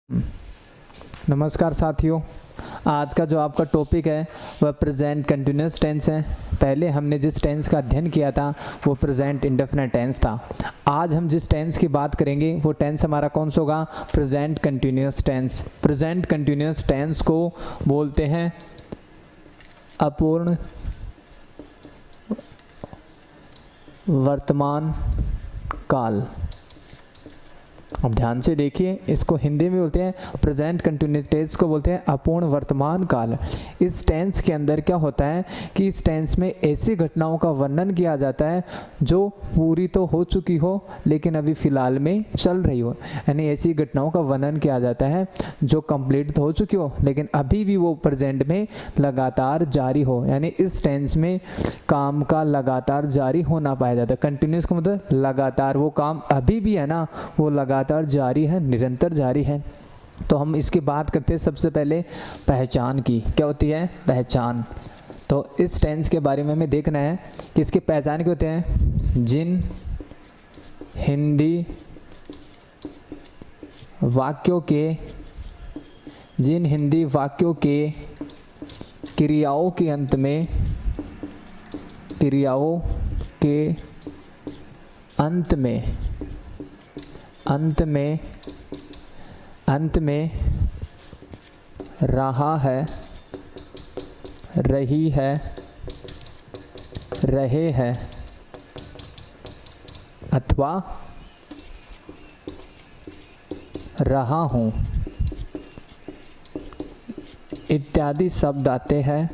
नमस्कार साथियों, आज का जो आपका टॉपिक है वह प्रेजेंट कंटिन्यूस टेंस है। पहले हमने जिस टेंस का अध्ययन किया था वो प्रेजेंट इंडेफिनिट टेंस था। आज हम जिस टेंस की बात करेंगे वो टेंस हमारा कौन सा होगा? Present continuous tense. Present continuous tense को बोलते हैं अपूर्ण वर्तमान काल। अब ध्यान से देखिए, इसको हिंदी में बोलते हैं प्रेजेंट कंटिन्यूस टेंस को बोलते हैं अपूर्ण वर्तमान काल। इस टेंस के अंदर क्या होता है कि इस टेंस में ऐसी घटनाओं का वर्णन किया जाता है जो पूरी तो हो चुकी हो लेकिन अभी फ़िलहाल में चल रही हो। यानी ऐसी घटनाओं का वर्णन किया जाता है जो कंप्लीट तो हो चुकी हो लेकिन अभी भी वो प्रेजेंट में लगातार जारी हो। यानी इस टेंस में काम का लगातार जारी होना पाया जाता है। कंटिन्यूस का मतलब लगातार, वो काम अभी भी है ना, वो लगातार जारी है, निरंतर जारी है। तो हम इसकी बात करते हैं सबसे पहले पहचान की। क्या होती है? पहचान। तो इस टेंस के बारे में हमें देखना है कि इसकी पहचान क्या होते हैं। जिन हिंदी वाक्यों के क्रियाओं के अंत में रहा है, रही है, रहे हैं अथवा रहा हूँ इत्यादि शब्द आते हैं,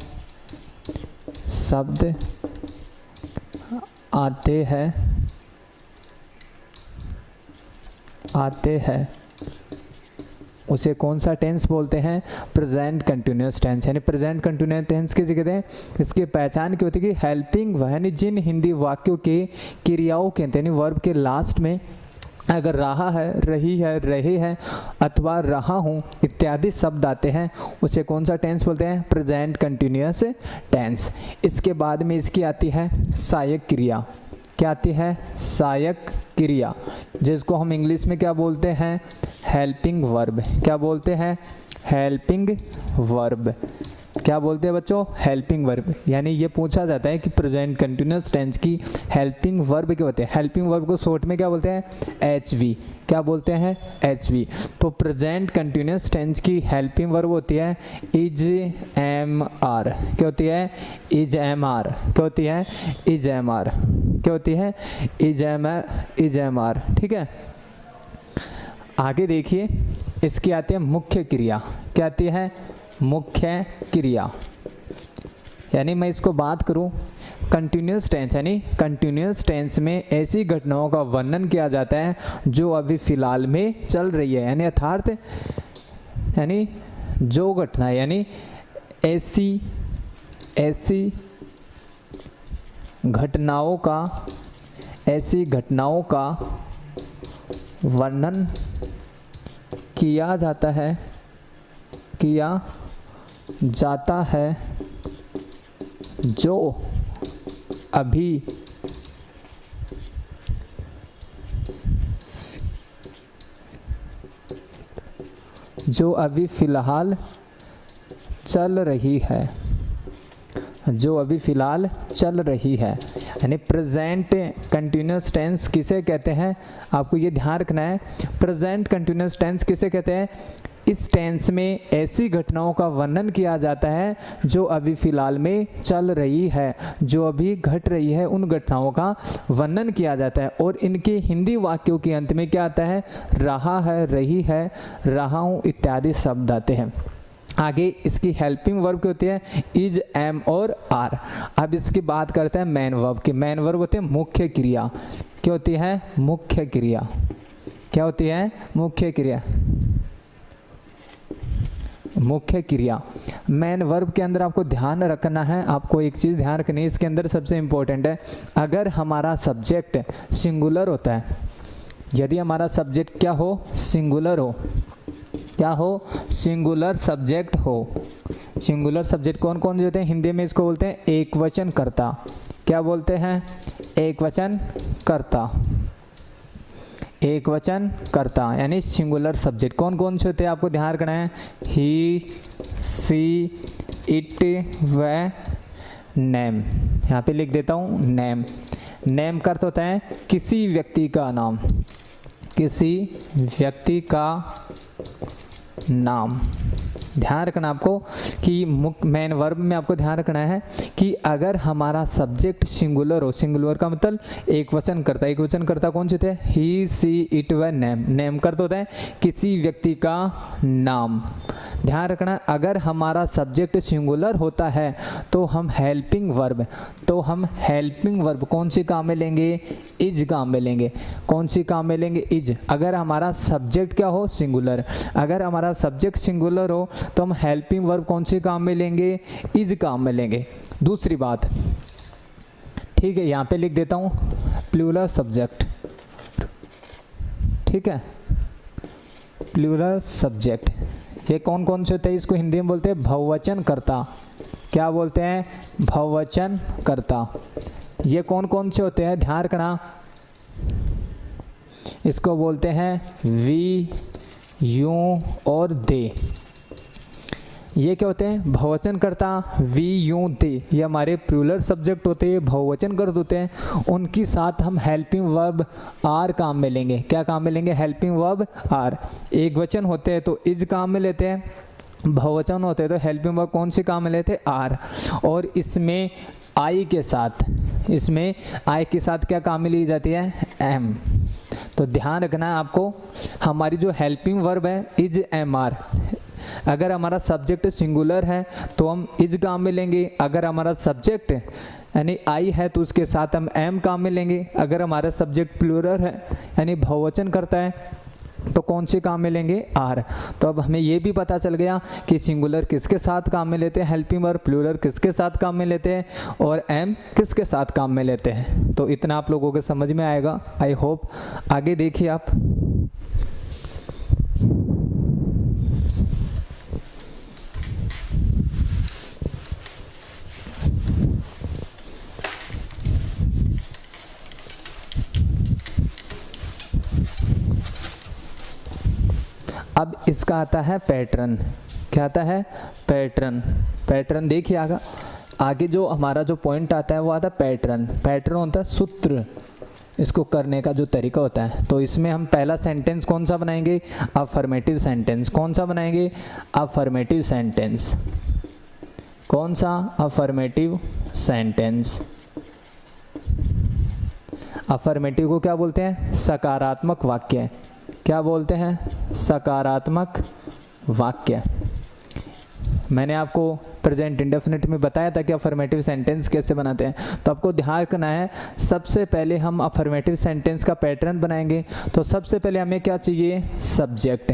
आते हैं उसे कौन सा टेंस बोलते हैं? Present continuous tense. यानी प्रेजेंट कंटिन्यूस टेंस किसे कहते हैं? इसकी पहचान क्या होती है कि हेल्पिंग, यानी जिन हिंदी वाक्यों के क्रियाओं के यानी वर्ब के लास्ट में अगर रहा है, रही है, रहे हैं अथवा रहा हूँ इत्यादि शब्द आते हैं उसे कौन सा टेंस बोलते हैं? Present continuous tense. इसके बाद में इसकी आती है सहायक क्रिया। क्या आती है? सहायक क्रिया, जिसको हम इंग्लिश में क्या बोलते हैं? Helping verb. क्या बोलते हैं? Helping verb. क्या बोलते हैं बच्चों? Helping verb. यानी ये पूछा जाता है कि प्रेजेंट कंटिन्यूस टेंस की हेल्पिंग वर्ब क्या होते हैं? हेल्पिंग वर्ब को शॉर्ट में क्या बोलते हैं? एचवी। क्या बोलते हैं? एचवी। तो प्रेजेंट कंटिन्यूस टेंस की हेल्पिंग वर्ब होती है इज एम आर। क्या होती है? Is am are. क्या होती है? Is am are. क्या होती है? Is am are. ठीक है, आगे देखिए, इसकी आती है मुख्य क्रिया। क्या आती है? मुख्य क्रिया। यानी मैं इसको बात करूं कंटिन्यूस टेंस, यानी कंटिन्यूस टेंस में ऐसी घटनाओं का वर्णन किया जाता है जो अभी फिलहाल में चल रही है। यानी अर्थात यानी जो घटना, यानी ऐसी घटनाओं का वर्णन किया जाता है जो अभी फिलहाल चल रही है। यानी प्रेजेंट कंटिन्यूस टेंस किसे कहते हैं? आपको ये ध्यान रखना है, प्रेजेंट कंटिन्यूस टेंस किसे कहते हैं? इस टेंस में ऐसी घटनाओं का वर्णन किया जाता है जो अभी फिलहाल में चल रही है, जो अभी घट रही है, उन घटनाओं का वर्णन किया जाता है। और इनके हिंदी वाक्यों के अंत में क्या आता है? रहा है, रही है, रहा हूँ इत्यादि शब्द आते हैं। आगे इसकी हेल्पिंग वर्ब क्या होती है? इज, एम और आर। अब इसकी बात करते हैं मेन वर्ब की। मेन वर्ब होती है मुख्य क्रिया। क्या होती है? मुख्य क्रिया। क्या होती है? मुख्य क्रिया। मुख्य क्रिया। मेन वर्ब के अंदर आपको ध्यान रखना है, आपको एक चीज़ ध्यान रखनी है, इसके अंदर सबसे इम्पोर्टेंट है, अगर हमारा सब्जेक्ट सिंगुलर होता है, यदि हमारा सब्जेक्ट क्या हो? सिंगुलर हो। क्या हो? सिंगुलर सब्जेक्ट हो। सिंगुलर सब्जेक्ट कौन कौन से होते हैं? हिंदी में इसको बोलते हैं एक वचन कर्ता। क्या बोलते हैं? एक वचन कर्ता। एक वचन करता यानी सिंगुलर सब्जेक्ट कौन कौन से होते हैं आपको ध्यान रखना है, ही, सी, इट व नेम। यहाँ पे लिख देता हूँ नेम। नेम का अर्थ होता है किसी व्यक्ति का नाम, किसी व्यक्ति का नाम। ध्यान रखना आपको कि मेन वर्ब में आपको ध्यान रखना है कि अगर हमारा सब्जेक्ट सिंगुलर हो, सिंगुलर का मतलब एक वचन करता, एक वचन करता कौन से थे, ही, सी, इट व नेम। नेम का अर्थ होता है किसी व्यक्ति का नाम। ध्यान रखना अगर हमारा सब्जेक्ट सिंगुलर होता है तो हम हेल्पिंग वर्ब, कौन सी काम में लेंगे, इज काम में लेंगे। कौन सी काम में लेंगे, इज। अगर हमारा सब्जेक्ट क्या हो, सिंगुलर। अगर हमारा सब्जेक्ट सिंगुलर हो तो हम हेल्पिंग वर्ब कौन सी काम में लेंगे, इज काम में लेंगे। दूसरी बात, ठीक है, यहाँ पे लिख देता हूँ प्लूरल सब्जेक्ट, ठीक है, प्लूरल सब्जेक्ट। ये कौन कौन से होते हैं, इसको हिंदी में बोलते हैं बहुवचन कर्ता। क्या बोलते हैं, बहुवचन कर्ता। ये कौन कौन से होते हैं, ध्यान रखना, इसको बोलते हैं वी, यू और दे। ये क्या होते हैं, बहुवचन कर्ता, वी, यू, दे। ये हमारे प्लूरल सब्जेक्ट होते हैं, बहुवचन कर्ता होते हैं। उनके साथ हम हेल्पिंग वर्ब आर काम में लेंगे। क्या काम में लेंगे, हेल्पिंग वर्ब आर। एक वचन होते हैं तो इज काम में लेते हैं, बहुवचन होते हैं तो हेल्पिंग वर्ब कौन सी काम में लेते हैं, आर। और इसमें आई के साथ, इसमें आई के साथ क्या काम में ली जाती है, एम। तो ध्यान रखना है आपको, हमारी जो हेल्पिंग वर्ब है इज, एम, आर। अगर हमारा सब्जेक्ट सिंगुलर है तो हम इज काम में लेंगे। अगर हमारा सब्जेक्ट यानी आई है तो उसके साथ हम एम काम में लेंगे। अगर हमारा सब्जेक्ट प्लूरल है यानी बहुवचन करता है तो कौन से काम में लेंगे, आर। तो अब हमें ये भी पता चल गया कि सिंगुलर किसके साथ काम में लेते हैं हेल्पिंग वर्ब, प्लूरल किसके साथ काम में लेते हैं और एम किसके साथ काम में लेते हैं। तो इतना आप लोगों को समझ में आएगा, आई होप। आगे देखिए आप, अब इसका आता है पैटर्न। क्या आता है, पैटर्न। पैटर्न देखिए आगे जो हमारा जो पॉइंट आता है वो आता है पैटर्न। पैटर्न होता है सूत्र, इसको करने का जो तरीका होता है। तो इसमें हम पहला सेंटेंस कौन सा बनाएंगे, अफर्मेटिव सेंटेंस। कौन सा बनाएंगे, अफर्मेटिव सेंटेंस। कौन सा, अफर्मेटिव सेंटेंस। अफर्मेटिव को क्या बोलते हैं, सकारात्मक वाक्य। क्या बोलते हैं, सकारात्मक वाक्य। मैंने आपको प्रेजेंट इंडेफिनिट में बताया था कि अफर्मेटिव सेंटेंस कैसे बनाते हैं। तो आपको ध्यान रखना है, सबसे पहले हम अफर्मेटिव सेंटेंस का पैटर्न बनाएंगे। तो सबसे पहले हमें क्या चाहिए, सब्जेक्ट।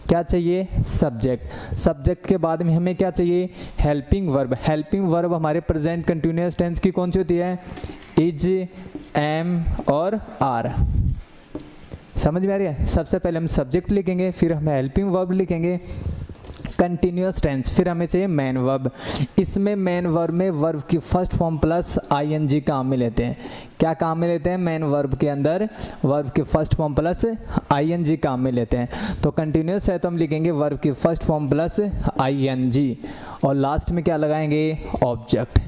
क्या चाहिए, सब्जेक्ट। सब्जेक्ट के बाद में हमें क्या चाहिए, हेल्पिंग वर्ब। हेल्पिंग वर्ब हमारे प्रेजेंट कंटिन्यूअस टेंस की कौन सी होती है, इज, एम और आर। समझ में आ रही है। सबसे पहले हम सब्जेक्ट लिखेंगे, फिर हम हेल्पिंग वर्ब लिखेंगे, कंटिन्यूअस टेंस, फिर हमें चाहिए मेन वर्ब। इसमें मेन वर्ब में वर्ब की फर्स्ट फॉर्म प्लस आईएनजी काम में लेते हैं। क्या काम में लेते हैं, मेन वर्ब के अंदर वर्ब की फर्स्ट फॉर्म प्लस आईएनजी काम में लेते हैं। तो कंटिन्यूअस है तो हम लिखेंगे वर्ब की फर्स्ट फॉर्म प्लस आईएनजी और लास्ट में क्या लगाएंगे, ऑब्जेक्ट।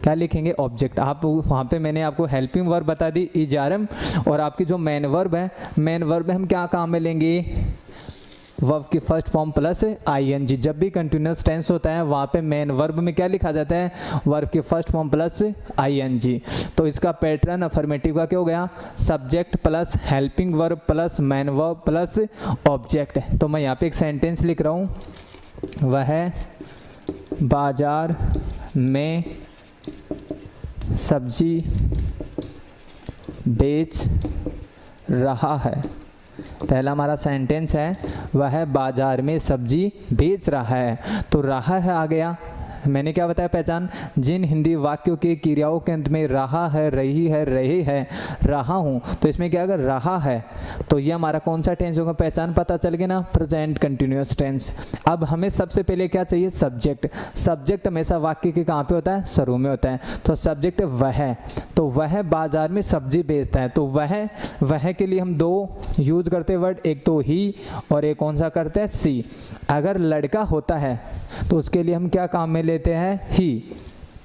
क्या लिखेंगे, ऑब्जेक्ट। आप वहाँ पे मैंने आपको हेल्पिंग वर्ब बता दी, इजारम, और आपकी जो मेन वर्ब है, मेन वर्ब में हम क्या काम में लेंगे, वर्ब की फर्स्ट फॉर्म प्लस आईएनजी। जब भी कंटिन्यूअस टेंस होता है वहाँ पे मेन वर्ब में क्या लिखा जाता है, वर्ब की फर्स्ट फॉर्म प्लस आईएनजी। तो इसका पैटर्न अफर्मेटिव का क्या हो गया, subject plus helping verb plus main verb plus object. तो मैं यहाँ पे एक सेंटेंस लिख रहा हूँ, वह है बाजार में सब्जी बेच रहा है। पहला हमारा सेंटेंस है, वह बाजार में सब्जी बेच रहा है। तो रहा है आ गया, मैंने क्या बताया पहचान, जिन हिंदी वाक्यों के क्रियाओं के अंत में रहा है, रही है, रहे है, रहा हूँ, तो इसमें क्या अगर रहा है तो ये हमारा कौन सा टेंस होगा, पहचान पता चल गई ना, प्रेजेंट कंटिन्यूअस टेंस। अब हमें सबसे पहले क्या चाहिए, सब्जेक्ट। सब्जेक्ट हमेशा वाक्य के कहाँ पे होता है, शुरू में होता है। तो सब्जेक्ट वह, तो वह बाजार में सब्जी बेचता है, तो वह के लिए हम दो यूज करते हैं वर्ड, एक तो ही और एक कौन सा करते हैं, सी। अगर लड़का होता है तो उसके लिए हम क्या काम में लेते हैं, ही,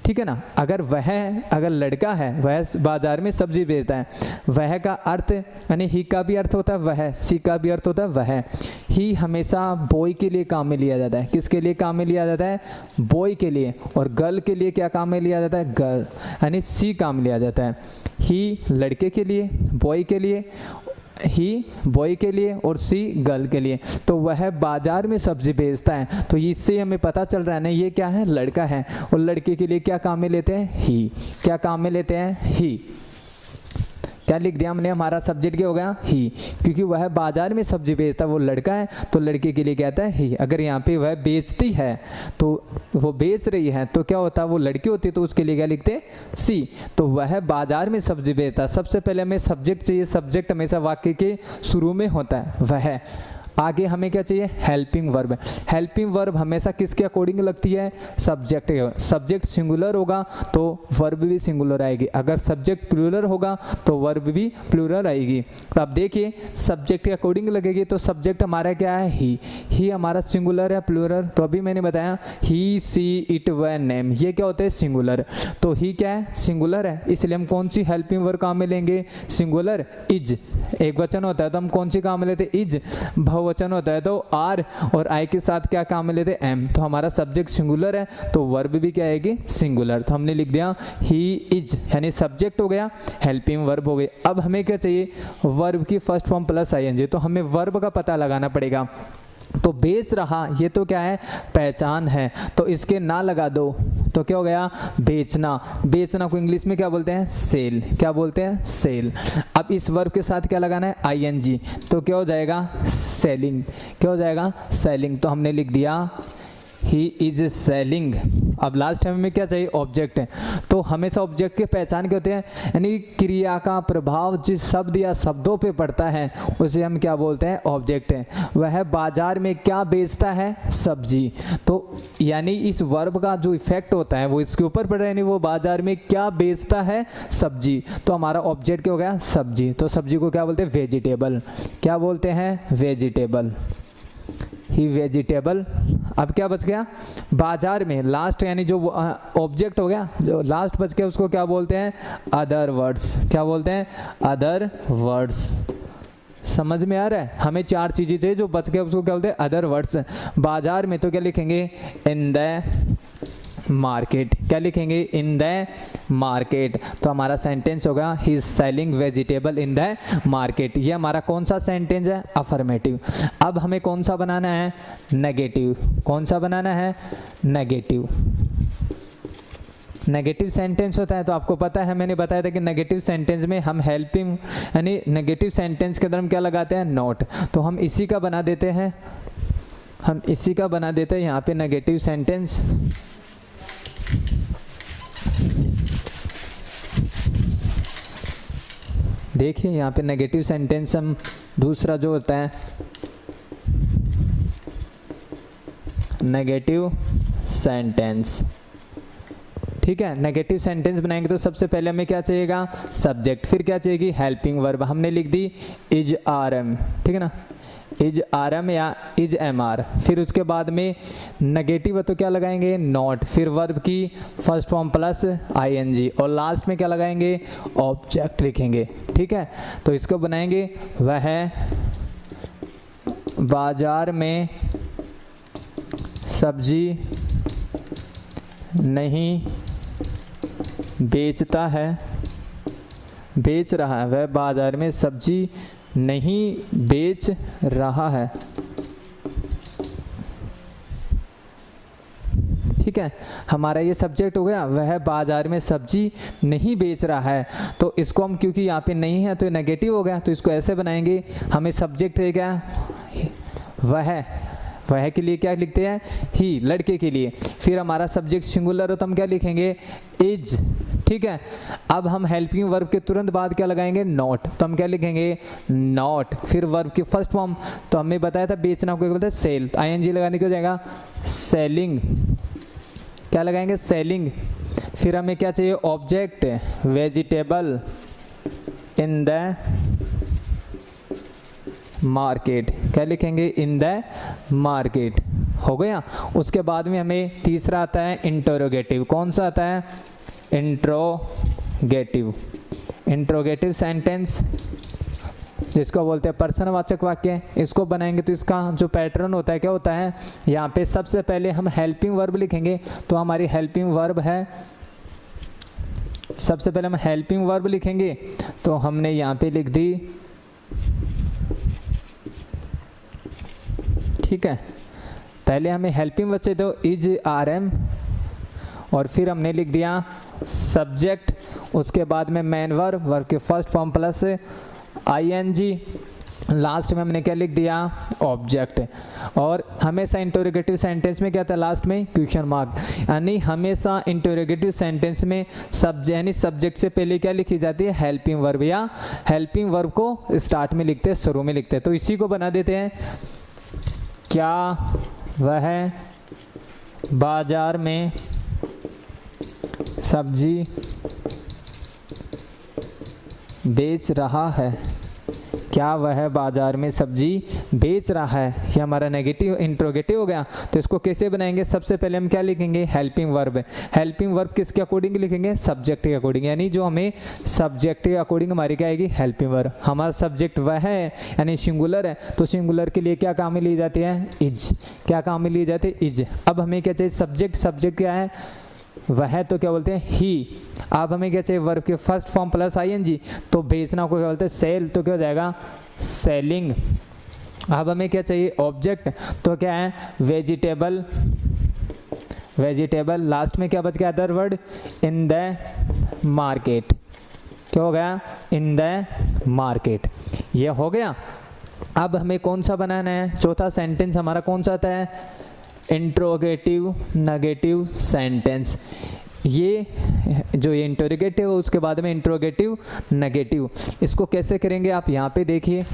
ठीक है ना। अगर लड़का है, वह बाजार में सब्जी बेचता है, वह का अर्थ यानी ही का भी अर्थ होता है वह, सी का भी अर्थ होता है वह। ही हमेशा बॉय के लिए काम में लिया जाता है, किसके लिए काम में लिया जाता है, बॉय के लिए। और गर्ल के लिए क्या काम में लिया जाता है, गर्ल, यानी सी काम लिया जाता है। ही लड़के के लिए, बॉय के लिए, ही बॉय के लिए और सी गर्ल के लिए। तो वह बाजार में सब्जी बेचता है, तो इससे हमें पता चल रहा है ना ये क्या है, लड़का है। और लड़के के लिए क्या काम में लेते हैं, ही। क्या काम में लेते हैं, ही। क्या लिख दिया हमने, हमारा सब्जेक्ट क्या हो गया, ही, क्योंकि वह बाजार में सब्जी बेचता है, वो लड़का है, तो लड़के के लिए कहता है ही। अगर यहाँ पे वह बेचती है तो वो बेच रही है, तो क्या होता है, वो लड़की होती है, तो उसके लिए क्या लिखते, सी। तो वह बाजार में सब्जी बेचता है, सबसे पहले हमें सब्जेक्ट चाहिए। सब्जेक्ट हमेशा वाक्य के शुरू में होता है, वह। आगे हमें क्या चाहिए, हेल्पिंग वर्ब। हेल्पिंग वर्ब हमेशा किसके अकॉर्डिंग लगती है, सब्जेक्ट। सब्जेक्ट सिंगुलर होगा तो वर्ब भी सिंगुलर आएगी, अगर सब्जेक्ट प्लूरल होगा तो वर्ब भी प्लूरल आएगी। तो अब देखिए सब्जेक्ट के अकॉर्डिंग लगेगी, तो सब्जेक्ट हमारा क्या है, ही हमारा सिंगुलर है, प्लूरल। तो अभी मैंने बताया ही, सी, इट, वह, नेम, ये क्या होते हैं, सिंगुलर। तो ही क्या है, सिंगुलर है, इसलिए हम कौन सी हेल्पिंग वर्ब काम में लेंगे, सिंगुलर। इज एक वचन होता है तो हम कौन सी काम में लेते, इज। बहुवचन होता है तो आर, और आई के साथ क्या काम में लेते, एम। तो हमारा सब्जेक्ट सिंगुलर है तो वर्ब भी क्या आएगी, सिंगुलर। तो हमने लिख दिया ही इज, यानी सब्जेक्ट हो गया, हेल्पिंग वर्ब हो गई। अब हमें क्या चाहिए, वर्ब की फर्स्ट फॉर्म प्लस आईएनजी। तो हमें वर्ब का पता लगाना पड़ेगा। तो बेच रहा, ये तो क्या है, पहचान है, तो इसके ना लगा दो तो क्या हो गया, बेचना। बेचना को इंग्लिश में क्या बोलते हैं, सेल। क्या बोलते हैं, सेल। अब इस वर्ब के साथ क्या लगाना है, आईएनजी, तो क्या हो जाएगा, सेलिंग। क्या हो जाएगा, सेलिंग। तो हमने लिख दिया ही इज सेलिंग। अब लास्ट टाइम में क्या चाहिए, ऑब्जेक्ट है। तो हमेशा ऑब्जेक्ट के पहचान के होते हैं, यानी क्रिया का प्रभाव जिस शब्द या शब्दों पे पड़ता है उसे हम क्या बोलते हैं, ऑब्जेक्ट है। वह बाजार में क्या बेचता है, सब्जी। तो यानी इस वर्ब का जो इफेक्ट होता है वो इसके ऊपर पड़ रहा है, यानी वो बाजार में क्या बेचता है, सब्जी। तो हमारा ऑब्जेक्ट क्या हो गया, सब्जी। तो सब्जी को क्या बोलते हैं, वेजिटेबल। क्या बोलते हैं, वेजिटेबल। ही वेजिटेबल। अब क्या बच गया, बाजार में लास्ट, यानी जो ऑब्जेक्ट हो गया, जो लास्ट बच गया उसको क्या बोलते हैं, अदर वर्ड्स। क्या बोलते हैं, अदर वर्ड्स। समझ में आ रहा है, हमें चार चीजें चाहिए, जो बच गया उसको क्या बोलते हैं, अदर वर्ड्स। बाजार में तो क्या लिखेंगे, इन द मार्केट। क्या लिखेंगे, इन द मार्केट। तो हमारा सेंटेंस होगा he is selling vegetable in the market. ये हमारा कौन सा सेंटेंस है, अफर्मेटिव। अब हमें कौन सा बनाना है, नेगेटिव। कौन सा बनाना है, नेगेटिव। नेगेटिव सेंटेंस होता है तो आपको पता है, मैंने बताया था कि नेगेटिव सेंटेंस में हम हेल्पिंग, यानी नेगेटिव सेंटेंस के अंदर हम क्या लगाते हैं, नॉट। तो हम इसी का बना देते हैं, यहाँ पे नेगेटिव सेंटेंस। देखिए यहाँ पे नेगेटिव सेंटेंस हम दूसरा जो होता है नेगेटिव सेंटेंस, ठीक है। नेगेटिव सेंटेंस बनाएंगे तो सबसे पहले हमें क्या चाहिएगा, सब्जेक्ट। फिर क्या चाहिएगी, हेल्पिंग वर्ब। हमने लिख दी इज आर एम, ठीक है ना, इज आर एम या इज एम आर। फिर उसके बाद में नेगेटिव है तो क्या लगाएंगे, नॉट। फिर वर्ब की फर्स्ट फॉर्म प्लस आईएनजी, और लास्ट में क्या लगाएंगे, ऑब्जेक्ट लिखेंगे, ठीक है। तो इसको बनाएंगे, वह बाजार में सब्जी नहीं बेचता है, बेच रहा है, वह बाजार में सब्जी नहीं बेच रहा है, ठीक है। हमारा ये सब्जेक्ट हो गया, वह बाजार में सब्जी नहीं बेच रहा है। तो इसको हम, क्योंकि यहाँ पे नहीं है तो नेगेटिव हो गया, तो इसको ऐसे बनाएंगे, हमें सब्जेक्ट है क्या, वह के लिए क्या लिखते हैं, ही, लड़के के लिए। फिर हमारा सब्जेक्ट सिंगुलर हो तो हम क्या लिखेंगे, इज। ठीक है, अब हम हेल्पिंग वर्ब के तुरंत बाद क्या लगाएंगे, नॉट, तो हम क्या लिखेंगे, नॉट। फिर वर्ब की फर्स्ट फॉर्म तो हमने बताया था बेचना को क्या बोलते हैं, सेल, आईएनजी लगाने की हो जाएगा सेलिंग, क्या लगाएंगे, सेलिंग। फिर हमें क्या चाहिए, object, vegetable in the market, क्या लिखेंगे, इन द मार्केट, हो गया। उसके बाद में हमें तीसरा आता है इंटरोगेटिव। कौन सा आता है, इंट्रोगेटिव। इंट्रोगेटिव सेंटेंस जिसको बोलते हैं प्रश्नवाचक वाक्य। इसको बनाएंगे तो इसका जो पैटर्न होता है क्या होता है, यहाँ पे सबसे पहले हम हेल्पिंग वर्ब लिखेंगे। तो हमारी हेल्पिंग वर्ब है, सबसे पहले हम हेल्पिंग वर्ब लिखेंगे तो हमने यहाँ पे लिख दी, ठीक है। पहले हमें हेल्पिंग बचे तो इज आर एम, और फिर हमने लिख दिया सब्जेक्ट, उसके बाद में मेन वर्ब, वर्ब के first form plus ING, last में हमने क्या लिख दिया, ऑब्जेक्ट। और हमेशा इंटरोगेटिव सेंटेंस में क्या था, लास्ट में क्वेश्चन मार्क, यानी हमेशा इंटरोगेटिव सेंटेंस में यानी सब्जेक्ट से पहले क्या लिखी जाती है, हेल्पिंग वर्ब, या हेल्पिंग वर्ब को स्टार्ट में लिखते हैं, शुरू में लिखते हैं। तो इसी को बना देते हैं, क्या वह बाजार में सब्जी बेच रहा है, क्या वह बाजार में सब्जी बेच रहा है। ये हमारा नेगेटिव इंट्रोगेटिव हो गया। तो इसको कैसे बनाएंगे, सबसे पहले हम क्या लिखेंगे, हेल्पिंग वर्ब। हेल्पिंग वर्ब किसके अकॉर्डिंग लिखेंगे, सब्जेक्ट के अकॉर्डिंग, यानी जो हमें सब्जेक्ट के अकॉर्डिंग हमारी क्या आएगी, हेल्पिंग वर्ब। हमारा सब्जेक्ट वह है यानी सिंगुलर है, तो सिंगुलर के लिए क्या काम में ली जाती है, इज। क्या काम में ली जाती है, इज। अब हमें क्या चाहिए, सब्जेक्ट, सब्जेक्ट क्या है, वह, तो क्या बोलते हैं, ही। अब हमें क्या चाहिए, वर्ब के फर्स्ट फॉर्म प्लस आईएनजी, तो बेचना को क्या बोलते हैं, सेल, तो क्या हो जाएगा, सेलिंग। अब हमें क्या चाहिए, ऑब्जेक्ट, तो क्या है, वेजिटेबल, वेजिटेबल। लास्ट में क्या बच गया, other word, in the market, क्या हो गया, इन द मार्केट। ये हो गया। अब हमें कौन सा बनाना है, चौथा सेंटेंस हमारा कौन सा आता है, इंट्रोगेटिव नेगेटिव सेंटेंस। ये जो ये इंटरोगेटिव है उसके बाद में इंट्रोगेटिव नेगेटिव। इसको कैसे करेंगे आप यहाँ पे देखिए,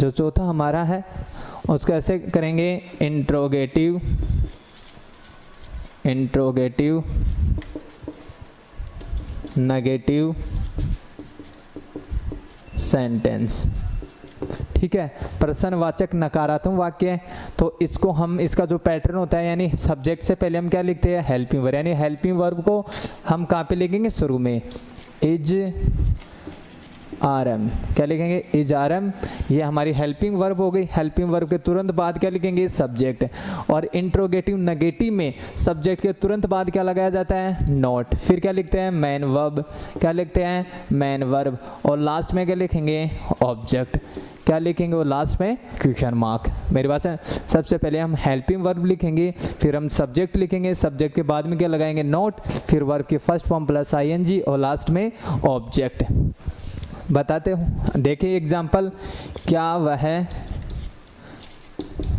जो चौथा हमारा है उसको ऐसे करेंगे, इंट्रोगेटिव, इंट्रोगेटिव नेगेटिव सेंटेंस, ठीक है। प्रश्नवाचक नकारात्मक वाक्य है, तो इसको हम, इसका जो पैटर्न होता है, यानी सब्जेक्ट से पहले हम क्या लिखते हैं, हेल्पिंग वर्ब, यानी हेल्पिंग वर्ब को हम कहाँ पे लिखेंगे, शुरू में, इज आर एम, क्या लिखेंगे, इज आर एम। ये हमारी हेल्पिंग वर्ब हो गई। हेल्पिंग वर्ब के तुरंत बाद क्या लिखेंगे, सब्जेक्ट। और इंट्रोगेटिव नेगेटिव में सब्जेक्ट के तुरंत बाद क्या लगाया जाता है, नॉट। फिर क्या लिखते हैं, मेन वर्ब, क्या लिखते हैं, मेन वर्ब। और लास्ट में क्या लिखेंगे, ऑब्जेक्ट, क्या लिखेंगे, और लास्ट में क्वेश्चन मार्क। मेरी बात है, सबसे पहले हम हेल्पिंग वर्ब लिखेंगे, फिर हम सब्जेक्ट लिखेंगे, सब्जेक्ट के बाद में क्या लगाएंगे, नॉट, फिर वर्ब के फर्स्ट फॉर्म प्लस आईएनजी, और लास्ट में ऑब्जेक्ट। बताते हूँ, देखिए एग्जाम्पल, क्या वह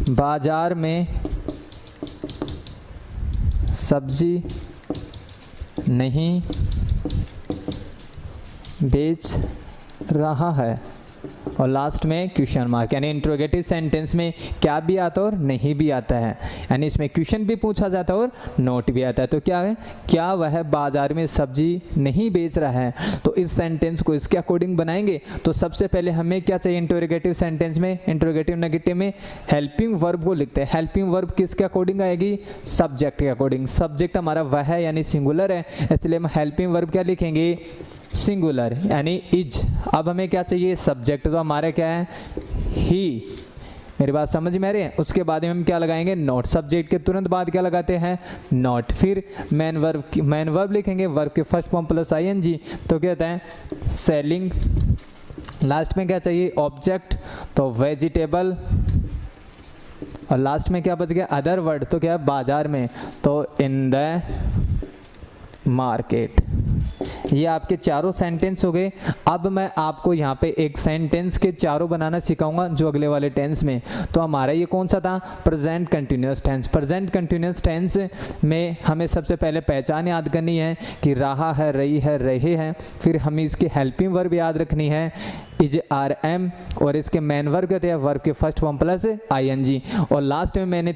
बाजार में सब्जी नहीं बेच रहा है, और लास्ट में क्वेश्चन मार्क। यानी इंट्रोगेटिव सेंटेंस में क्या भी आता है और नहीं भी आता है, यानी इसमें क्वेश्चन भी पूछा जाता है और नोट भी आता है। तो क्या है, क्या वह बाजार में सब्जी नहीं बेच रहा है। तो इस सेंटेंस को इसके अकॉर्डिंग बनाएंगे। तो सबसे पहले हमें क्या चाहिए, इंट्रोगेटिव सेंटेंस में, इंट्रोगेटिव नेगेटिव में हेल्पिंग वर्ब को लिखते हैं। हेल्पिंग वर्ब किसके अकॉर्डिंग आएगी, सब्जेक्ट के अकॉर्डिंग। सब्जेक्ट हमारा वह है यानी सिंगुलर है, इसलिए हम हेल्पिंग वर्ब क्या लिखेंगे, सिंगुलर, यानी इज। अब हमें क्या चाहिए, सब्जेक्ट, तो हमारे क्या है, ही। मेरी बात समझ में आ रही है। उसके बाद में हम क्या लगाएंगे, नॉट। सब्जेक्ट के तुरंत बाद क्या लगाते हैं, नॉट। फिर मेन वर्ब लिखेंगे, वर्ब के फर्स्ट फॉर्म प्लस आईएनजी, तो क्या होता है, सेलिंग। लास्ट में क्या चाहिए, ऑब्जेक्ट, तो वेजिटेबल। और लास्ट में क्या बच गया, अदर वर्ड, तो क्या है, बाजार में, तो इन द मार्केट। ये आपके चारों सेंटेंस हो गए। अब मैं आपको यहाँ पे एक सेंटेंस के चारों बनाना सिखाऊंगा जो अगले वाले टेंस में। तो हमारा ये कौन सा था, present continuous tense. Present continuous tense में हमें सबसे पहले पहचान याद करनी है कि रहा है, रही है, रहे हैं। फिर हमें इसकी हेल्पिंग वर्ब याद रखनी है, इज, आर, एम, और इसके मेन वर्ब कहते हैं वर्ब के फर्स्ट फॉर्म प्लस आईएनजी। और लास्ट में मैंने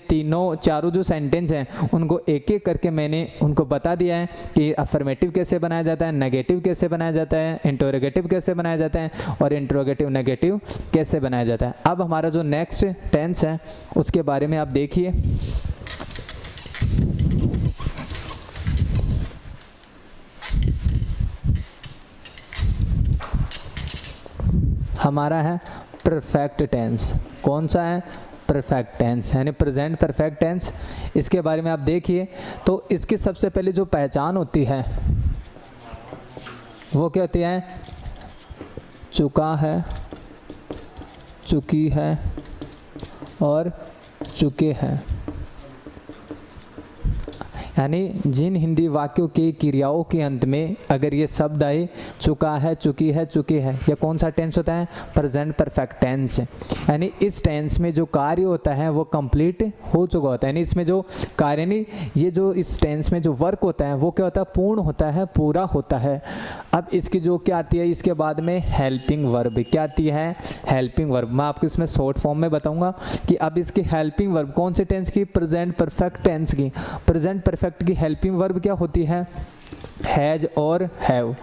चारों जो सेंटेंस हैं उनको एक एक करके मैंने उनको बता दिया है कि अफर्मेटिव कैसे बनाया जाता है, नेगेटिव कैसे बनाया जाता है, इंटरोगेटिव कैसे बनाया जाता है, और इंटरोगेटिव नेगेटिव कैसे बनाया जाता है। अब हमारा जो नेक्स्ट टेंस है उसके बारे में आप देखिए। हमारा है परफेक्ट टेंस। कौन सा है, परफेक्ट टेंस, यानी प्रेजेंट परफेक्ट टेंस। इसके बारे में आप देखिए तो इसकी सबसे पहले जो पहचान होती है वो क्या होती है, चुका है, चुकी है और चुके हैं। यानी जिन हिंदी वाक्यों के क्रियाओं के अंत में अगर ये शब्द आए, चुका है, चुकी है, चुके हैं, यह कौन सा टेंस होता है, प्रेजेंट परफेक्ट टेंस। यानी इस टेंस में जो कार्य होता है वो कंप्लीट हो चुका होता है। यानी इसमें जो कार्य नहीं, ये जो इस टेंस में जो वर्क होता है वो क्या होता है, पूर्ण होता है, पूरा होता है। अब इसकी जो क्या आती है, इसके बाद में हेल्पिंग वर्ब। क्या आती है, हेल्पिंग वर्ब। मैं आपको इसमें शॉर्ट फॉर्म में बताऊंगा कि अब इसकी हेल्पिंग वर्ब कौन से टेंस की, प्रेजेंट परफेक्ट टेंस की। प्रेजेंट परफेक्ट की हेल्पिंग वर्ब क्या होती है, हैज और हैव।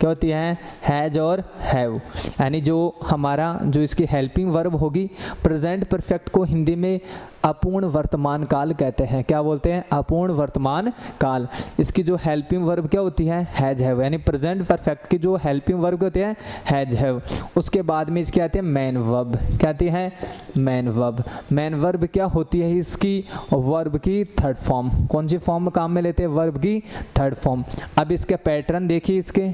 क्या होती है, हैज और हैव। यानी जो हमारा जो इसकी हेल्पिंग वर्ब होगी, प्रेजेंट परफेक्ट को हिंदी में अपूर्ण वर्तमान काल कहते हैं। क्या बोलते हैं, अपूर्ण वर्तमान काल। इसकी जो हेल्पिंग वर्ब क्या होती है, हैज हैव। यानी प्रेजेंट परफेक्ट की जो हेल्पिंग वर्ब होती है हैज हैव। उसके बाद में इसकी आती है मेन वर्ब। क्या आती है, मेन वर्ब। मेन वर्ब क्या होती है, इसकी वर्ब की थर्ड फॉर्म। कौन सी फॉर्म काम में लेते हैं, वर्ब की थर्ड फॉर्म। अब इसके पैटर्न देखिए, इसके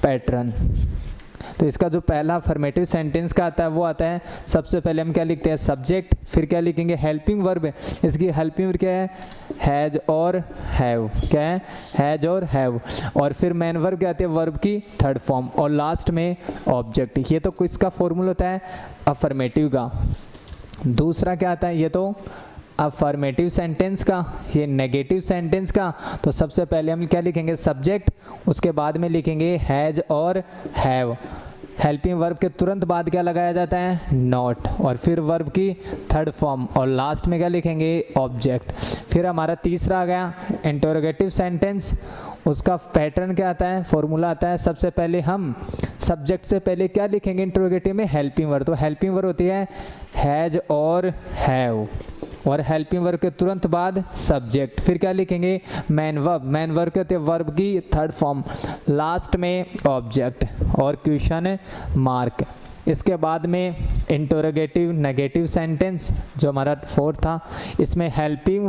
पैटर्न। तो इसका जो पहला अफर्मेटिव सेंटेंस का आता है वो आता है, सबसे पहले हम क्या लिखते हैं, सब्जेक्ट, फिर क्या लिखेंगे, हेल्पिंग वर्ब। इसकी हेल्पिंग वर्ब क्या है, हैज और हैव। क्या है, हैज और हैव। और फिर मेन वर्ब क्या आती है, वर्ब की थर्ड फॉर्म। और लास्ट में ऑब्जेक्ट। ये तो किसका फॉर्मूला होता है, अफर्मेटिव का। दूसरा क्या आता है, ये तो अफर्मेटिव सेंटेंस का, ये नेगेटिव सेंटेंस का। तो सबसे पहले हम क्या लिखेंगे, सब्जेक्ट, उसके बाद में लिखेंगे हैज और हैव। हेल्पिंग वर्ब के तुरंत बाद क्या लगाया जाता है, नॉट, और फिर वर्ब की थर्ड फॉर्म, और लास्ट में क्या लिखेंगे, ऑब्जेक्ट। फिर हमारा तीसरा आ गया इंटरोगेटिव सेंटेंस। उसका पैटर्न क्या आता है, फॉर्मूला आता है, सबसे पहले हम सब्जेक्ट से पहले क्या लिखेंगे इंटरोगेटिव में, हेल्पिंग वर्ब। तो हेल्पिंग वर्ब होती है हैज और हैव, और हेल्पिंग वर्ब के तुरंत बाद सब्जेक्ट। फिर क्या लिखेंगे, मेन वर्ब। मेन वर्ब कहते हैं वर्ब की थर्ड फॉर्म, लास्ट में ऑब्जेक्ट और क्वेश्चन मार्क। इसके बाद में इंटरोगेटिव नेगेटिव सेंटेंस जो हमारा फोर्थ था, इसमें हेल्पिंग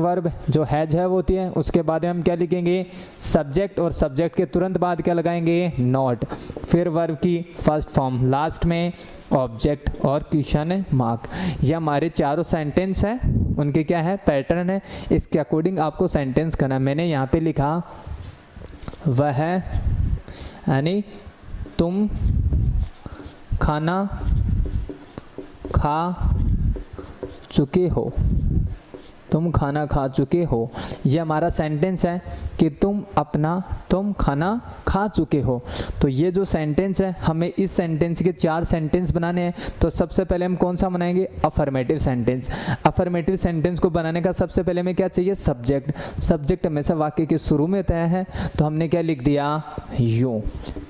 वर्ब जो हैज है होती है। उसके बाद में हम क्या लिखेंगे, सब्जेक्ट, और सब्जेक्ट के तुरंत बाद क्या लगाएंगे, नॉट। फिर वर्ब की फर्स्ट फॉर्म, लास्ट में ऑब्जेक्ट और क्वेश्चन मार्क। ये हमारे चारों सेंटेंस हैं, उनके क्या है, पैटर्न है। इसके अकॉर्डिंग आपको सेंटेंस करना। मैंने यहाँ पे लिखा वह है, यानी तुम खाना खा चुके हो। तुम खाना खा चुके हो। ये हमारा सेंटेंस है कि तुम खाना खा चुके हो। तो ये जो सेंटेंस है, हमें इस सेंटेंस के 4 सेंटेंस बनाने हैं। तो सबसे पहले हम कौन सा बनाएंगे, अफर्मेटिव सेंटेंस। अफर्मेटिव सेंटेंस को बनाने का सबसे पहले हमें क्या चाहिए, सब्जेक्ट। सब्जेक्ट हमेशा वाक्य के शुरू में होता है, तो हमने क्या लिख दिया, यूं।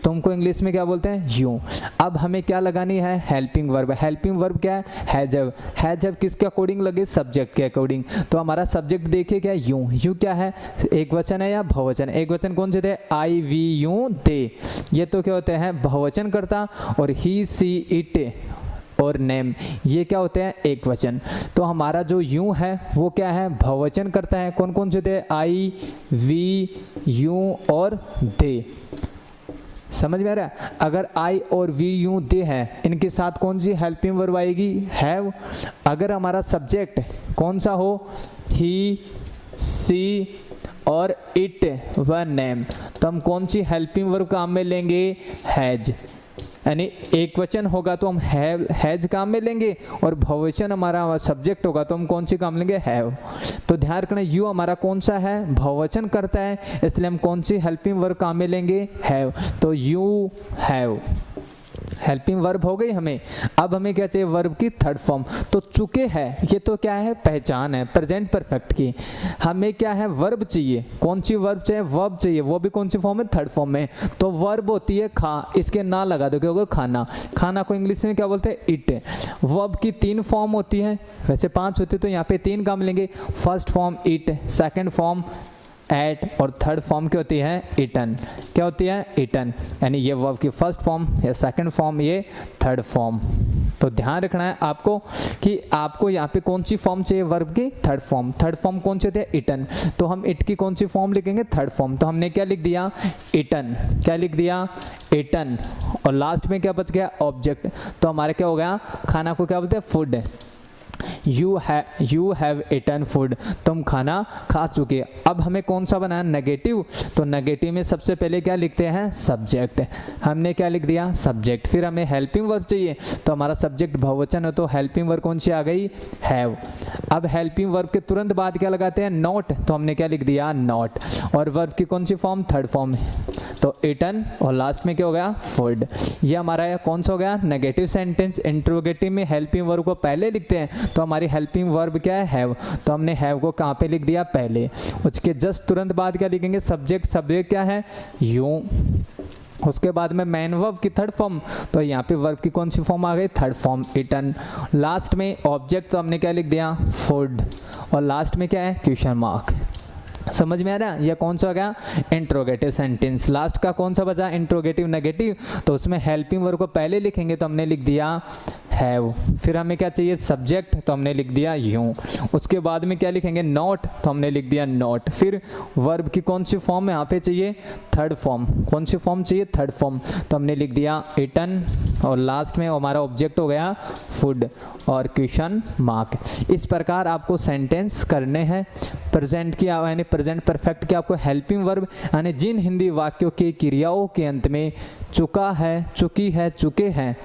तुमको इंग्लिश में क्या बोलते हैं, यूं। अब हमें क्या लगानी है, हेल्पिंग वर्ब। हेल्पिंग वर्ब क्या है, हैज हैव। हैज हैव किसके अकॉर्डिंग लगे, सब्जेक्ट के अकॉर्डिंग। तो हमारा सब्जेक्ट देखिए क्या, यूं। यूं क्या है, एक वचन है या बहुवचन। एक वचन कौन से थे, आई, वी, यूं, दे। ये तो क्या होते हैं, बहुवचन करता। और ही, सी, इट और नेम, ये क्या होते हैं, एक वचन। तो हमारा जो यूं है वो क्या है, बहुवचन करता है। कौन कौन से थे, आई, वी, यूं और दे। समझ में आ रहा है। अगर आई और वी, यूं, दे है, इनके साथ कौन सी हेल्पिंग वर्ब आएगी, हैव। अगर हमारा सब्जेक्ट कौन सा हो, ही, सी और इट व नेम, तो हम कौन सी हेल्पिंग वर्ब काम में लेंगे? हैज। यानी एक वचन होगा तो हम हैज काम में लेंगे, और बहुवचन हमारा सब्जेक्ट होगा तो हम कौन सी काम लेंगे? हैव। तो ध्यान रखना यू हमारा कौन सा है? बहुवचन करता है, इसलिए हम कौन सी हेल्पिंग वर्ब काम में लेंगे? हैव। तो यू हैव हेल्पिंग वर्ब हो गई हमें। अब हमें क्या चाहिए? वर्ब की थर्ड फॉर्म। तो चुके है, ये तो क्या है? पहचान है प्रेजेंट परफेक्ट की। हमें क्या है? वर्ब चाहिए। कौन सी वर्ब चाहिए? वर्ब चाहिए। वो भी कौन सी फॉर्म में? थर्ड फॉर्म में। तो वर्ब होती है खा, इसके ना लगा दो, क्या होगा? खाना। खाना को इंग्लिश में क्या बोलते हैं? इट। वर्ब की 3 फॉर्म होती है, वैसे 5 होती है, तो यहाँ पे 3 काम लेंगे। First form eat, second form ate, और थर्ड फॉर्म क्या होती है? इटन। क्या होती है? इटन। यानी ये वर्ब की फर्स्ट फॉर्म, या सेकंड फॉर्म, ये थर्ड फॉर्म। तो ध्यान रखना है आपको कि आपको यहाँ पे कौन सी फॉर्म चाहिए? वर्ब की थर्ड फॉर्म। थर्ड फॉर्म कौन सी होती है? इटन। तो हम इट की कौन सी फॉर्म लिखेंगे? Third form. तो हमने क्या लिख दिया? इटन। क्या लिख दिया? इटन। और लास्ट में क्या बच गया? ऑब्जेक्ट। तो हमारे क्या हो गया? खाना को क्या बोलते हैं? Food. You have eaten food, तुम खाना खा चुके। अब हमें कौन सा बनाना? नेगेटिव। तो नेगेटिव में सबसे पहले क्या लिखते हैं? सब्जेक्ट। हमने क्या लिख दिया? सब्जेक्ट। फिर हमें हेल्पिंग वर्ब चाहिए, तो हमारा सब्जेक्ट बहुवचन है, तो हेल्पिंग वर्ब कौन सी आ गई? हैव। अब हेल्पिंग वर्ब के तुरंत बाद क्या लगाते हैं? नॉट। तो हमने क्या लिख दिया? नॉट। और वर्ब की कौन सी फॉर्म? Third form. तो इटन, और लास्ट में क्या हो गया? फूड। ये हमारा कौन सा हो गया? Negative sentence. इंट्रोगेटिव में हेल्पिंग वर्ब को पहले लिखते हैं, तो हमारी हेल्पिंग वर्ब क्या है? हैव। तो हमने हैव को कहाँ पे लिख दिया? पहले। उसके जस्ट तुरंत बाद क्या लिखेंगे? सब्जेक्ट। सब्जेक्ट क्या है? यू। उसके बाद में मेन वर्ब की थर्ड फॉर्म, तो यहाँ पे वर्ब की कौन सी फॉर्म आ गई? Third form, eaten. लास्ट में ऑब्जेक्ट, तो हमने क्या लिख दिया? फूड। और लास्ट में क्या है? Question mark. समझ में आ रहा है? यह कौन सा हो गया? Interrogative sentence. लास्ट का कौन सा बचा? Interrogative negative. तो उसमें हेल्पिंग वर्ब को पहले लिखेंगे, तो हमने लिख दिया हैव। फिर हमें क्या चाहिए? सब्जेक्ट, तो हमने लिख दिया यू। उसके बाद में क्या लिखेंगे? नॉट, तो हमने लिख दिया नॉट। फिर वर्ब की कौन सी फॉर्म यहाँ पे चाहिए? Third form. कौन सी फॉर्म चाहिए? Third form. तो हमने लिख दिया इटन, और लास्ट में हमारा ऑब्जेक्ट हो गया फूड और क्वेश्चन मार्क। इस प्रकार आपको सेंटेंस करने हैं प्रेजेंट की, यानी प्रेजेंट परफेक्ट की। आपको हेल्पिंग वर्ब यानी जिन हिंदी वाक्यों की क्रियाओं के अंत में चुका है, चुकी है, चुके हैं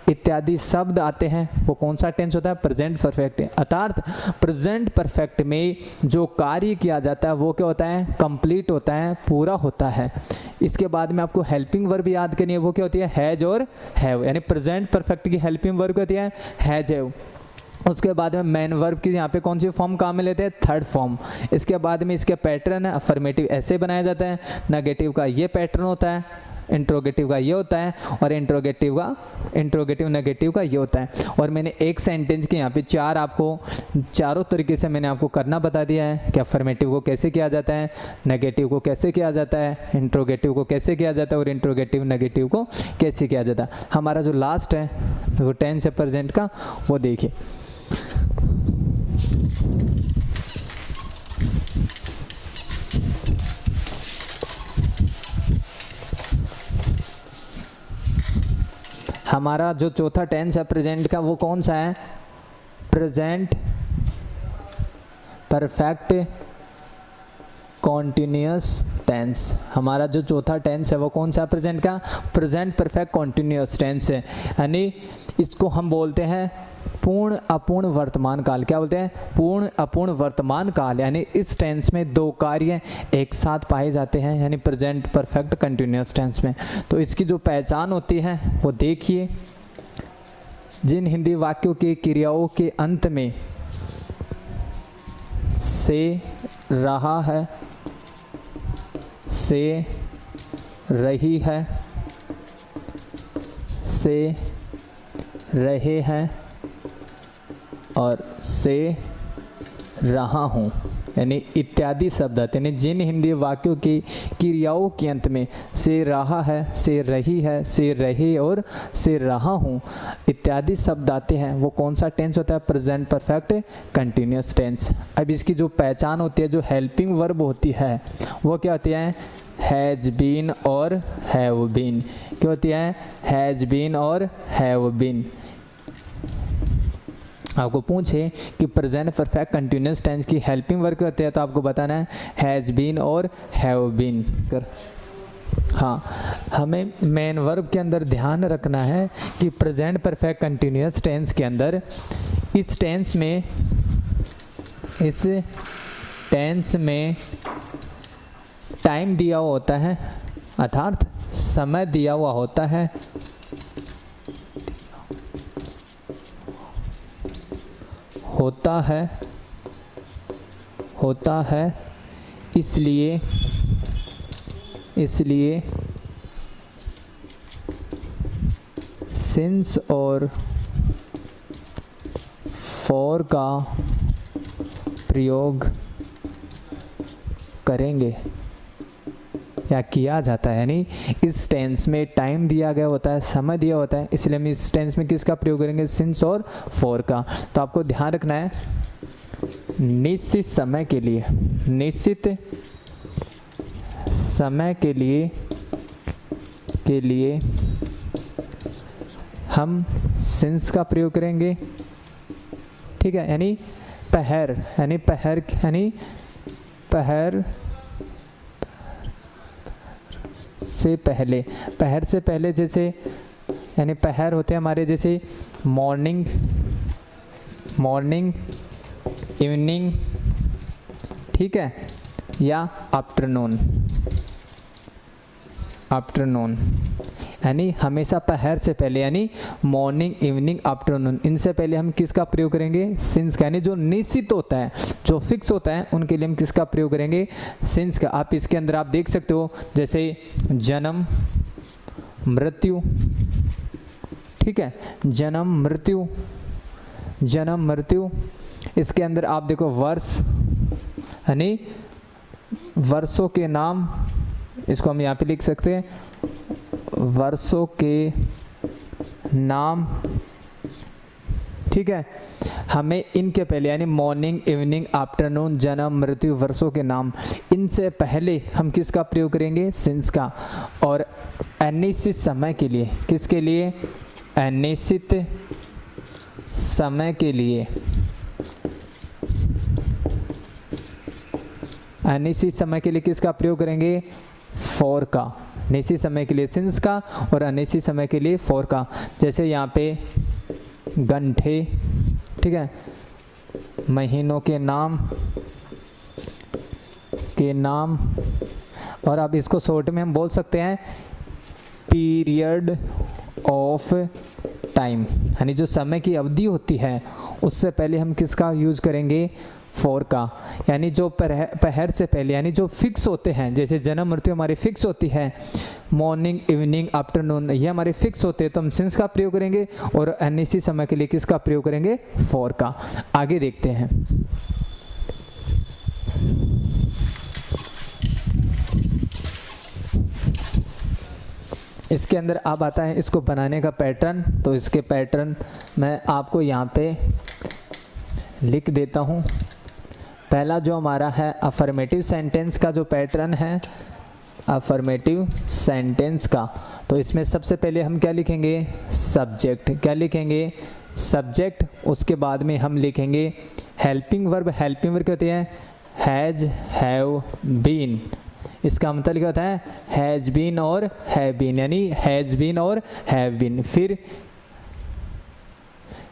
इत्यादि शब्द आते हैं, वो कौन सा टेंस होता है? Present perfect. अर्थात प्रेजेंट परफेक्ट में जो कार्य किया जाता है वो क्या होता है? कंप्लीट होता है, पूरा होता है। इसके बाद में आपको हेल्पिंग वर्ब याद करनी है, वो क्या होती है? हैज और हैव। यानी प्रेजेंट परफेक्ट की हेल्पिंग वर्ब क्या होती है? Has have. उसके बाद में मेन वर्ब की यहाँ पे कौन सी फॉर्म काम में लेते हैं? Third form. इसके बाद में इसके पैटर्न है, अफर्मेटिव ऐसे बनाया जाता है, नेगेटिव का ये पैटर्न होता है, इंट्रोगेटिव का ये होता है, और इंट्रोगेटिव नेगेटिव का ये होता है। और मैंने एक सेंटेंस के यहाँ पे चारों तरीके से मैंने आपको करना बता दिया है कि अफर्मेटिव को कैसे किया जाता है, नेगेटिव को कैसे किया जाता है, इंट्रोगेटिव को कैसे किया जाता है, और इंट्रोगेटिव नेगेटिव को कैसे किया जाता है। हमारा जो लास्ट है वो टेंस है प्रेजेंट का, वो देखिए। हमारा जो चौथा टेंस है प्रेजेंट का, वो कौन सा है? Present perfect continuous tense. हमारा जो चौथा टेंस है वो कौन सा? प्रेजेंट का प्रेजेंट परफेक्ट कॉन्टिन्यूअस टेंस है। यानी इसको हम बोलते हैं पूर्ण अपूर्ण वर्तमान काल। क्या बोलते हैं? पूर्ण अपूर्ण वर्तमान काल। यानी इस टेंस में 2 कार्य एक साथ पाए जाते हैं, यानी प्रेजेंट परफेक्ट कंटिन्यूअस टेंस में। तो इसकी जो पहचान होती है वो देखिए। जिन हिंदी वाक्यों की क्रियाओं के अंत में से, रहा है, से, रही है, से, रहे हैं और से रहा हूँ, यानी इत्यादि शब्द आते हैं। जिन हिंदी वाक्यों की क्रियाओं के अंत में से, रहा है, से, रही है, से, रहे और से रहा हूँ इत्यादि शब्द आते हैं, वो कौन सा टेंस होता है? Present perfect continuous tense. अब इसकी जो पहचान होती है, जो हेल्पिंग वर्ब होती है, वो क्या होती है? हैज बीन और हैव बीन। क्या होती है? हैज बीन और हैव बीन। आपको पूछे कि प्रेजेंट परफेक्ट कंटिन्यूअस टेंस की हेल्पिंग वर्ब होते हैं तो आपको बताना है हैज़ बीन और हैव बीन कर। हाँ, हमें मेन वर्ब के अंदर ध्यान रखना है कि प्रेजेंट परफेक्ट कंटिन्यूअस टेंस के अंदर इस टेंस में टाइम दिया हुआ होता है, अर्थात समय दिया हुआ होता है, इसलिए सिंस और फॉर का प्रयोग करेंगे या किया जाता है। यानी इस टेंस में टाइम दिया गया होता है, समय दिया होता है, इसलिए हम इस टेंस में किसका प्रयोग करेंगे? सिंस और फॉर का। तो आपको ध्यान रखना है निश्चित समय के लिए हम सिंस का प्रयोग करेंगे, ठीक है। यानी पहर से पहले जैसे यानी पहर होते हैं हमारे जैसे मॉर्निंग, इवनिंग, ठीक है, या आफ्टरनून। यानी हमेशा पहर से पहले यानी मॉर्निंग, इवनिंग, आफ्टरनून, इनसे पहले हम किसका प्रयोग करेंगे? सिंस का। यानी जो निश्चित होता है, जो फिक्स होता है, उनके लिए हम किसका प्रयोग करेंगे? सिंस का। आप इसके अंदर आप देख सकते हो जैसे जन्म, मृत्यु, ठीक है, जन्म मृत्यु। इसके अंदर आप देखो वर्ष, यानी वर्षों के नाम, इसको हम यहाँ पे लिख सकते हैं वर्षों के नाम, ठीक है। हमें इनके पहले यानी मॉर्निंग, इवनिंग, आफ्टरनून, जन्म, मृत्यु, वर्षों के नाम, इनसे पहले हम किसका प्रयोग करेंगे? सिंस का। और अनिश्चित समय के लिए, किसके लिए? अनिश्चित समय के लिए, अनिश्चित समय के लिए किसका प्रयोग करेंगे? फॉर का। निश्चित समय के लिए सिंस का और अनिश्चित समय के लिए फॉर का। जैसे यहाँ पे घंटे, ठीक है, महीनों के नाम, और अब इसको शॉर्ट में हम बोल सकते हैं पीरियड ऑफ टाइम। यानी जो समय की अवधि होती है उससे पहले हम किसका यूज करेंगे? फॉर का। यानी जो पहर से पहले यानी जो फिक्स होते हैं, जैसे जन्म, मृत्यु हमारी फिक्स होती है, मॉर्निंग, इवनिंग, आफ्टरनून, ये हमारे फिक्स होते हैं तो हम सिंस का प्रयोग करेंगे, और अनिश्चित समय के लिए किसका प्रयोग करेंगे? फॉर का। आगे देखते हैं। इसके अंदर अब आता है इसको बनाने का पैटर्न। तो इसके पैटर्न मैं आपको यहाँ पे लिख देता हूँ। पहला जो हमारा है अफर्मेटिव सेंटेंस का जो पैटर्न है, अफर्मेटिव सेंटेंस का, तो इसमें सबसे पहले हम क्या लिखेंगे? सब्जेक्ट। क्या लिखेंगे? सब्जेक्ट। उसके बाद में हम लिखेंगे हेल्पिंग वर्ब। हेल्पिंग वर्ब क्या होती है? Has, have, been. इसका मतलब क्या होता है? हैज बीन और हैव बीन, यानी हैज बीन और हैव बीन। फिर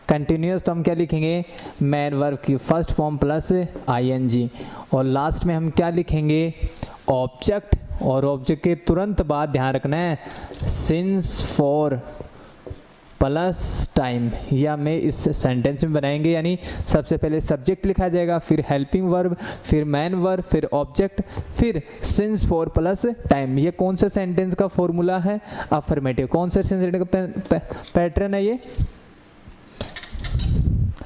कंटिन्यूअस तो हम क्या लिखेंगे? मैन वर्ब की फर्स्ट फॉर्म प्लस आईएनजी। और लास्ट में हम क्या लिखेंगे? ऑब्जेक्ट। और ऑब्जेक्ट के तुरंत बाद ध्यान रखना है सिंस, फॉर प्लस टाइम। या मैं इस सेंटेंस में बनाएंगे, यानी सबसे पहले सब्जेक्ट लिखा जाएगा, फिर हेल्पिंग वर्ब, फिर मैन वर्ब, फिर ऑब्जेक्ट, फिर सिंस, फॉर प्लस टाइम। ये कौन सा सेंटेंस का फॉर्मूला है? अफर्मेटिव। कौन सा सेंटेंस का पैटर्न है ये?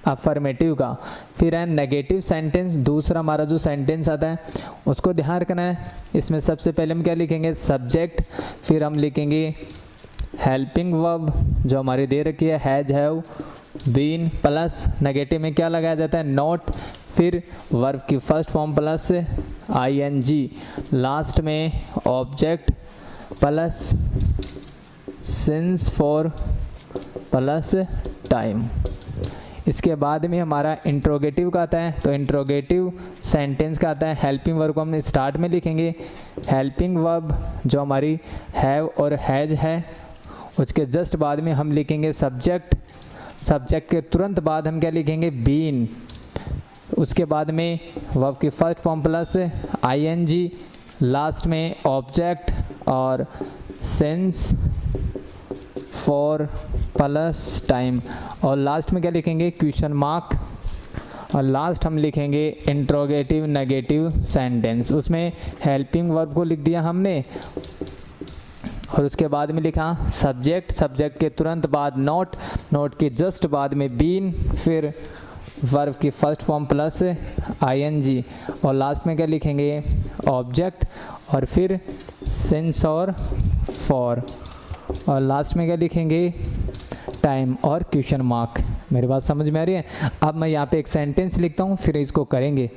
अफर्मेटिव का। फिर है नेगेटिव सेंटेंस। दूसरा हमारा जो सेंटेंस आता है उसको ध्यान रखना है। इसमें सबसे पहले हम क्या लिखेंगे? सब्जेक्ट। फिर हम लिखेंगे हेल्पिंग वर्ब जो हमारी दे रखी है has, have, been, plus negative में क्या लगाया जाता है? नॉट। फिर वर्ब की first form plus ING. Last में object plus since, for plus time. इसके बाद में हमारा इंट्रोगेटिव का आता है, तो इंट्रोगेटिव सेंटेंस का आता है। हेल्पिंग वर्ब को हम स्टार्ट में लिखेंगे। हेल्पिंग वर्ब जो हमारी हैव और हैज है, उसके जस्ट बाद में हम लिखेंगे सब्जेक्ट। सब्जेक्ट के तुरंत बाद हम क्या लिखेंगे, बीन। उसके बाद में वर्ब की first form plus ING, last में ऑब्जेक्ट और सिंस फॉर प्लस टाइम, और लास्ट में क्या लिखेंगे, क्वेश्चन मार्क, और लास्ट हम लिखेंगे इंट्रोगेटिव नेगेटिव सेंटेंस। उसमें हेल्पिंग वर्ब को लिख दिया हमने, और उसके बाद में लिखा सब्जेक्ट। सब्जेक्ट के तुरंत बाद नॉट, नॉट के जस्ट बाद में बीन, फिर वर्ब की फर्स्ट फॉर्म प्लस आईएनजी, और लास्ट में क्या लिखेंगे, ऑब्जेक्ट, और फिर सिंस और फॉर, और लास्ट में क्या लिखेंगे, टाइम और क्वेश्चन मार्क। मेरी बात समझ में आ रही है? अब मैं यहाँ पे एक सेंटेंस लिखता हूँ, फिर इसको करेंगे।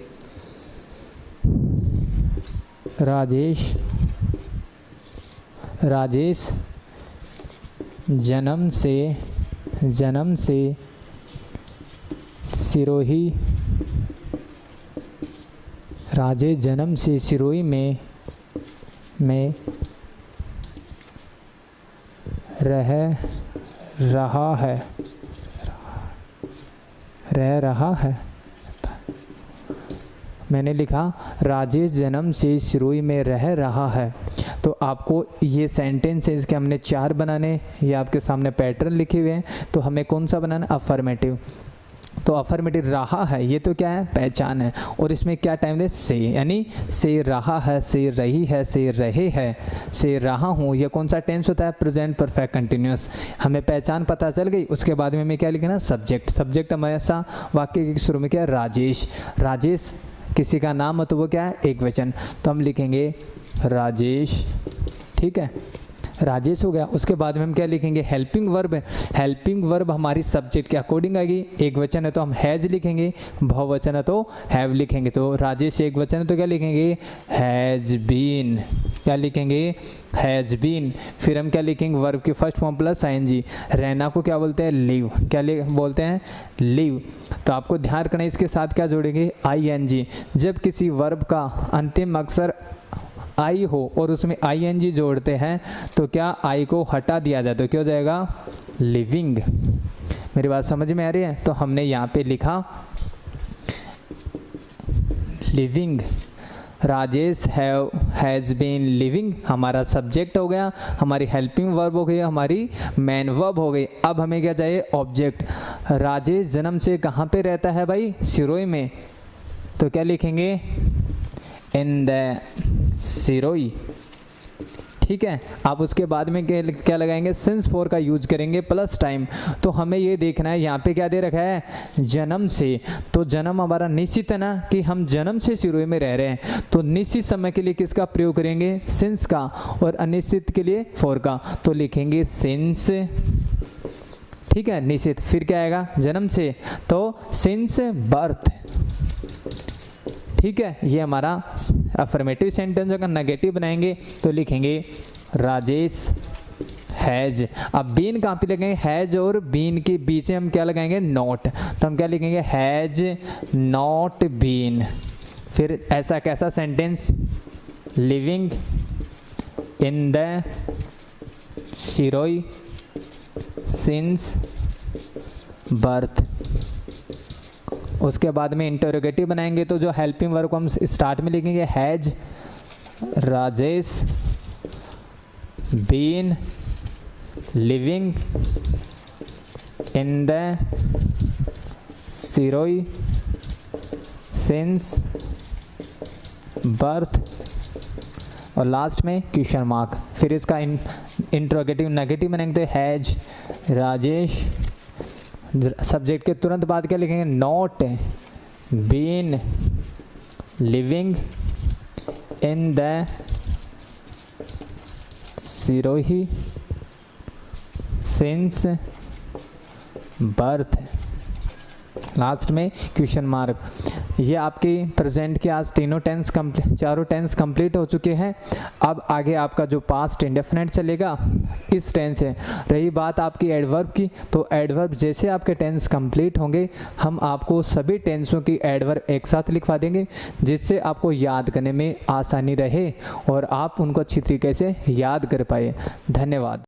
राजेश जन्म से सिरोही, राजेश जन्म से सिरोही में रह रहा है। मैंने लिखा राजेश जन्म से सिरोही में रह रहा है। तो आपको ये सेंटेंसेस के हमने 4 बनाने, ये आपके सामने पैटर्न लिखे हुए हैं। तो हमें कौन सा बनाना, अफर्मेटिव। तो अफर्मेटिव रहा है, ये तो क्या है, पहचान है, और इसमें क्या टाइम दे, से, यानी से रहा है, से रही है, से रहे है, से रहा हूँ। ये कौन सा टेंस होता है, प्रेजेंट परफेक्ट कंटिन्यूअस। हमें पहचान पता चल गई। उसके बाद में हमें क्या लिखना, सब्जेक्ट। सब्जेक्ट हमेशा वाक्य के शुरू में क्या है, राजेश। राजेश किसी का नाम है तो वो क्या है, एक वचन, तो हम लिखेंगे राजेश। ठीक है, राजेश हो गया। उसके बाद में हम क्या लिखेंगे, हेल्पिंग वर्ब है। हेल्पिंग वर्ब हमारी सब्जेक्ट के अकॉर्डिंग आएगी। एक वचन है तो हम हैज लिखेंगे, बहुवचन है तो हैव लिखेंगे। तो राजेश एक वचन है तो क्या लिखेंगे, हैज बीन। क्या लिखेंगे, हैज बीन। फिर हम क्या लिखेंगे, वर्ब की फर्स्ट फॉर्म प्लस आईएनजी। रहना को क्या बोलते हैं, लिव। क्या बोलते हैं, लिव। तो आपको ध्यान रखना इसके साथ क्या जोड़ेंगे, आईएनजी। जब किसी वर्ब का अंतिम अक्षर आई हो और उसमें आईएनजी जोड़ते हैं तो क्या आई को हटा दिया जाए तो क्या हो जाएगा, लिविंग। मेरी बात समझ में आ रही है? तो हमने यहाँ पे लिखा living. Rajesh has been living हमारा सब्जेक्ट हो गया, हमारी हेल्पिंग वर्ब हो गई, हमारी मेन वर्ब हो गई। अब हमें क्या चाहिए, ऑब्जेक्ट। राजेश जन्म से कहाँ पे रहता है भाई, सिरोही में। तो क्या लिखेंगे, इन द सिरोही। ठीक है, आप उसके बाद में क्या लगाएंगे, सिंस फॉर का यूज करेंगे प्लस टाइम। तो हमें ये देखना है यहाँ पे क्या दे रखा है, जन्म से। तो जन्म हमारा निश्चित है ना कि हम जन्म से सिरोही में रह रहे हैं, तो निश्चित समय के लिए किसका प्रयोग करेंगे, सिंस का, और अनिश्चित के लिए फॉर का। तो लिखेंगे सिंस। ठीक है, निश्चित फिर क्या आएगा, जन्म से, तो सिंस बर्थ। ठीक है, ये हमारा अफर्मेटिव सेंटेंस होगा। नेगेटिव बनाएंगे तो लिखेंगे राजेश हैज। अब बीन कहाँ पे लगेंगे, हैज और बीन के बीच में हम क्या लगाएंगे, नॉट। तो हम क्या लिखेंगे, हैज नॉट बीन। फिर ऐसा कैसा sentence, living in the Sirohi since birth. उसके बाद में इंटरोगेटिव बनाएंगे तो जो हेल्पिंग वर्ब को हम स्टार्ट में लिखेंगे, has Rajesh been living in the Sirohi since birth, और लास्ट में क्वेश्चन मार्क। फिर इसका इंटरोगेटिव नेगेटिव बनाएंगे तो हैज राजेश, सब्जेक्ट के तुरंत बाद क्या लिखेंगे, not been living in the Sirohi since birth. Last में क्वेश्चन मार्क। ये आपकी प्रेजेंट के आज चारों टेंस कंप्लीट हो चुके हैं। अब आगे आपका जो पास्ट इंडेफिनिट चलेगा इस टेंस है। रही बात आपकी एडवर्ब की, तो एडवर्ब जैसे आपके टेंस कंप्लीट होंगे हम आपको सभी टेंसों की एडवर्ब एक साथ लिखवा देंगे, जिससे आपको याद करने में आसानी रहे और आप उनको अच्छी तरीके से याद कर पाए। धन्यवाद।